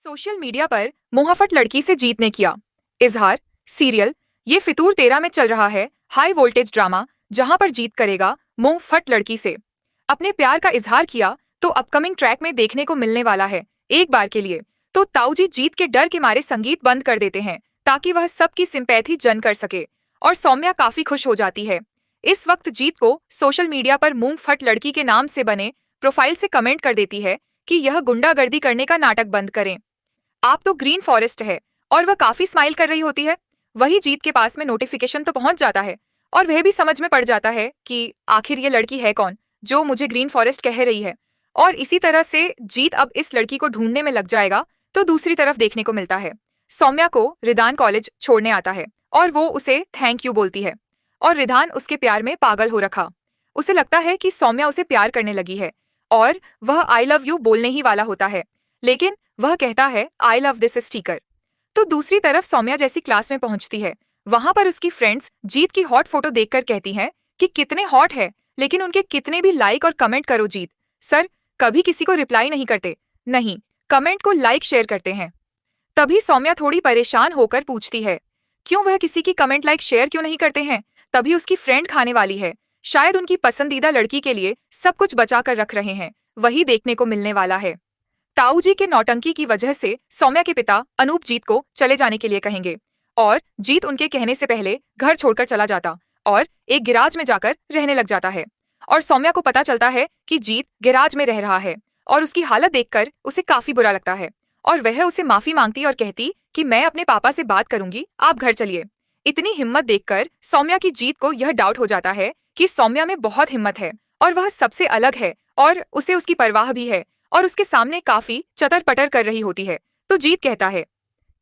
Social media पर मुहफ्फट लड़की से जीत ने किया इजहार। सीरियल ये फितूर 13 में चल रहा है हाई वोल्टेज ड्रामा, जहां पर जीत करेगा मुंहफट लड़की से अपने प्यार का इजहार किया तो अपकमिंग ट्रैक में देखने को मिलने वाला है। एक बार के लिए तो ताऊजी जीत के डर के मारे संगीत बंद कर देते हैं ताकि वह सबकी सिंपैथी जन कर सके, और सौम्या काफी खुश हो जाती है। इस वक्त जीत को सोशल मीडिया पर मुंहफट लड़की के नाम से बने प्रोफाइल से कमेंट कर देती है कि यह गुंडागर्दी करने का नाटक बंद करें। आप तो ग्रीन फॉरेस्ट है, और वह काफी स्माइल कर रही होती है। वही जीत के पास में नोटिफिकेशन तो पहुंच जाता है और वह भी समझ में पड़ जाता है कि आखिर ये लड़की है कौन जो मुझे ग्रीन फॉरेस्ट कह रही है। और इसी तरह से जीत अब इस लड़की को ढूंढने में लग जाएगा। तो दूसरी तरफ देखने को मिलता है सौम्या को रिदान कॉलेज छोड़ने आता है और वो उसे थैंक यू बोलती है, और रिदान उसके प्यार में पागल हो रखा। उसे लगता है कि सौम्या उसे प्यार करने लगी है और वह आई लव यू बोलने ही वाला होता है, लेकिन वह कहता है आई लव दिस स्टिकर। तो दूसरी तरफ सौम्या जैसी क्लास में पहुंचती है, वहां पर उसकी फ्रेंड्स जीत की हॉट फोटो देखकर कहती हैं कि कितने हॉट है, लेकिन उनके कितने भी लाइक और कमेंट करो जीत सर कभी किसी को रिप्लाई नहीं करते, नहीं कमेंट को लाइक शेयर करते हैं। तभी सौम्या थोड़ी परेशान होकर पूछती है क्यों वह किसी की कमेंट लाइक शेयर क्यों नहीं करते हैं। तभी उसकी फ्रेंड खाने वाली है, शायद उनकी पसंदीदा लड़की के लिए सब कुछ बचा कर रख रहे हैं, वही देखने को मिलने वाला है। ताऊजी के नौटंकी की वजह से सौम्या के पिता अनूप जीत को चले जाने के लिए कहेंगे, और जीत उनके कहने से पहले घर छोड़कर चला जाता और एक गिराज में जाकर रहने लग जाता है। और सौम्या को पता चलता है कि जीत गिराज में रह रहा है और उसकी हालत देखकर उसे काफी बुरा लगता है, और वह उसे माफी मांगती और कहती कि मैं अपने पापा से बात करूंगी, आप घर चलिए। इतनी हिम्मत देखकर सौम्या की जीत को यह डाउट हो जाता है कि सौम्या में बहुत हिम्मत है और वह सबसे अलग है और उसे उसकी परवाह भी है, और उसके सामने काफी चतर पटर कर रही होती है। तो जीत कहता है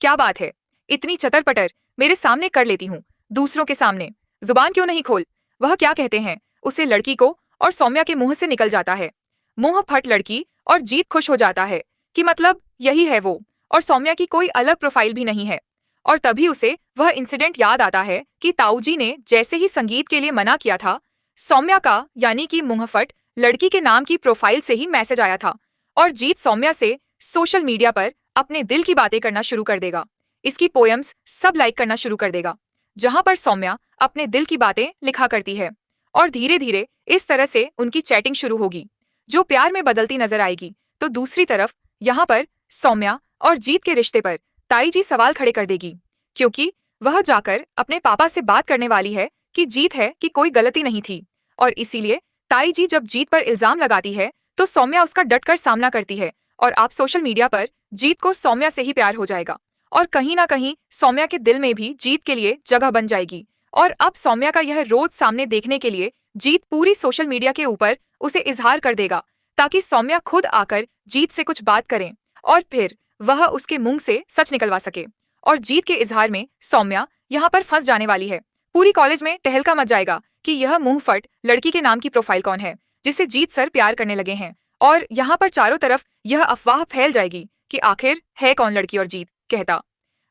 क्या बात है, इतनी चतर पटर मेरे सामने कर लेती हूँ, दूसरों के सामने जुबान क्यों नहीं खोल। वह क्या कहते हैं उसे लड़की को, और सौम्या के मुंह से निकल जाता है मुंह फट लड़की, और जीत खुश हो जाता है कि मतलब यही है वो, और सौम्या की कोई अलग प्रोफाइल भी नहीं है। और तभी उसे वह इंसिडेंट याद आता है कि ताऊजी ने जैसे ही संगीत के लिए मना किया था, सौम्या का यानी कि मुंहफट लड़की के नाम की प्रोफाइल से ही मैसेज आया था, और जीत सौम्या से सोशल मीडिया पर अपने दिल की बातें करना शुरू कर देगा। इसकी पोएम्स सब लाइक करना शुरू कर देगा, जहां पर सौम्या अपने दिल की बातें लिखा करती है, और धीरे धीरे इस तरह से उनकी चैटिंग शुरू होगी जो प्यार में बदलती नजर आएगी। तो दूसरी तरफ यहाँ पर सौम्या और जीत के रिश्ते पर ताई जी सवाल खड़े कर देगी, क्योंकि वह जाकर अपने पापा से बात करने वाली है कि जीत है कि कोई गलती नहीं थी। और इसीलिए ताई जी जब जीत पर इल्जाम लगाती है तो सौम्या उसका डटकर सामना करती है, और आप सोशल मीडिया पर जीत को सौम्या से ही प्यार हो जाएगा, और कहीं ना कहीं सौम्या के दिल में भी जीत के लिए जगह बन जाएगी। और अब सौम्या का यह रोज सामने देखने के लिए जीत पूरी सोशल मीडिया के ऊपर उसे इजहार कर देगा, ताकि सौम्या खुद आकर जीत से कुछ बात करें और फिर वह उसके मुंह से सच निकलवा सके। और जीत के इजहार में सौम्या यहाँ पर फंस जाने वाली है। पूरी कॉलेज में टहलका मच जाएगा कि यह मुंहफट लड़की के नाम की प्रोफाइल कौन है जिसे जीत सर प्यार करने लगे हैं, और यहाँ पर चारों तरफ यह अफवाह फैल जाएगी कि आखिर है कौन लड़की। और जीत कहता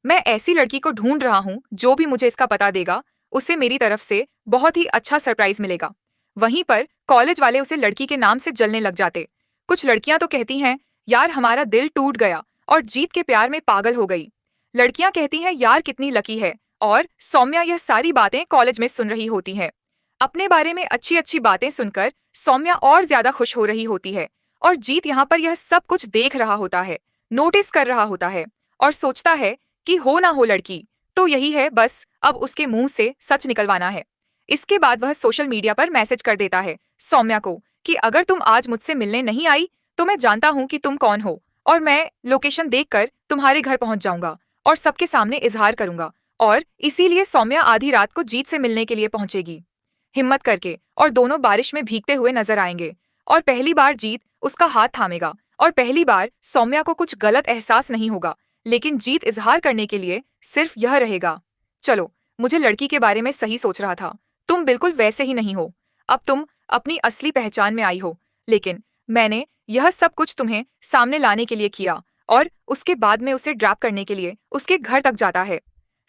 मैं ऐसी लड़की को ढूंढ रहा हूँ, जो भी मुझे इसका पता देगा उसे मेरी तरफ से बहुत ही अच्छा सरप्राइज मिलेगा। वहीं पर कॉलेज वाले उसे लड़की के नाम से जलने लग जाते। कुछ लड़कियां तो कहती हैं यार हमारा दिल टूट गया और जीत के प्यार में पागल हो गई। लड़कियां कहती हैं यार कितनी लकी है, और सौम्या यह सारी बातें कॉलेज में सुन रही होती है। अपने बारे में अच्छी अच्छी बातें सुनकर सौम्या और ज्यादा खुश हो रही होती है, और जीत यहाँ पर यह सब कुछ देख रहा होता है, नोटिस कर रहा होता है, और सोचता है कि हो ना हो लड़की तो यही है, बस अब उसके मुंह से सच निकलवाना है। इसके बाद वह सोशल मीडिया पर मैसेज कर देता है सौम्या को कि अगर तुम आज मुझसे मिलने नहीं आई तो मैं जानता हूँ कि तुम कौन हो, और मैं लोकेशन देखकर तुम्हारे घर पहुंच जाऊंगा और सबके सामने इजहार करूंगा। और इसीलिए सौम्या आधी रात को जीत से मिलने के लिए पहुंचेगी हिम्मत करके, और दोनों बारिश में भीगते हुए नजर आएंगे। और पहली बार जीत उसका हाथ थामेगा, और पहली बार सौम्या को कुछ गलत एहसास नहीं होगा, लेकिन जीत इजहार करने के लिए सिर्फ यह रहेगा चलो मुझे लड़की के बारे में सही सोच रहा था, तुम बिल्कुल वैसे ही नहीं हो, अब तुम अपनी असली पहचान में आई हो, लेकिन मैंने यह सब कुछ तुम्हें सामने लाने के लिए किया। और उसके बाद में उसे ड्रॉप करने के लिए उसके घर तक जाता है।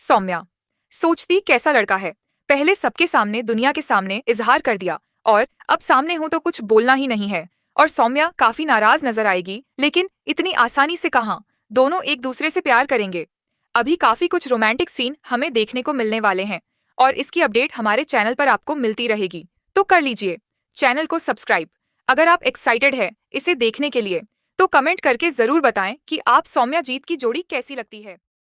सौम्या सोचती कैसा लड़का है, पहले सबके सामने दुनिया के सामने इजहार कर दिया, और अब सामने हूं तो कुछ बोलना ही नहीं है। और सौम्या काफी नाराज नजर आएगी, लेकिन इतनी आसानी से कहाँ, दोनों एक दूसरे से प्यार करेंगे। अभी काफी कुछ रोमांटिक सीन हमें देखने को मिलने वाले हैं और इसकी अपडेट हमारे चैनल पर आपको मिलती रहेगी, तो कर लीजिए चैनल को सब्सक्राइब। अगर आप एक्साइटेड है इसे देखने के लिए तो कमेंट करके जरूर बताएं कि आप सौम्या जीत की जोड़ी कैसी लगती है।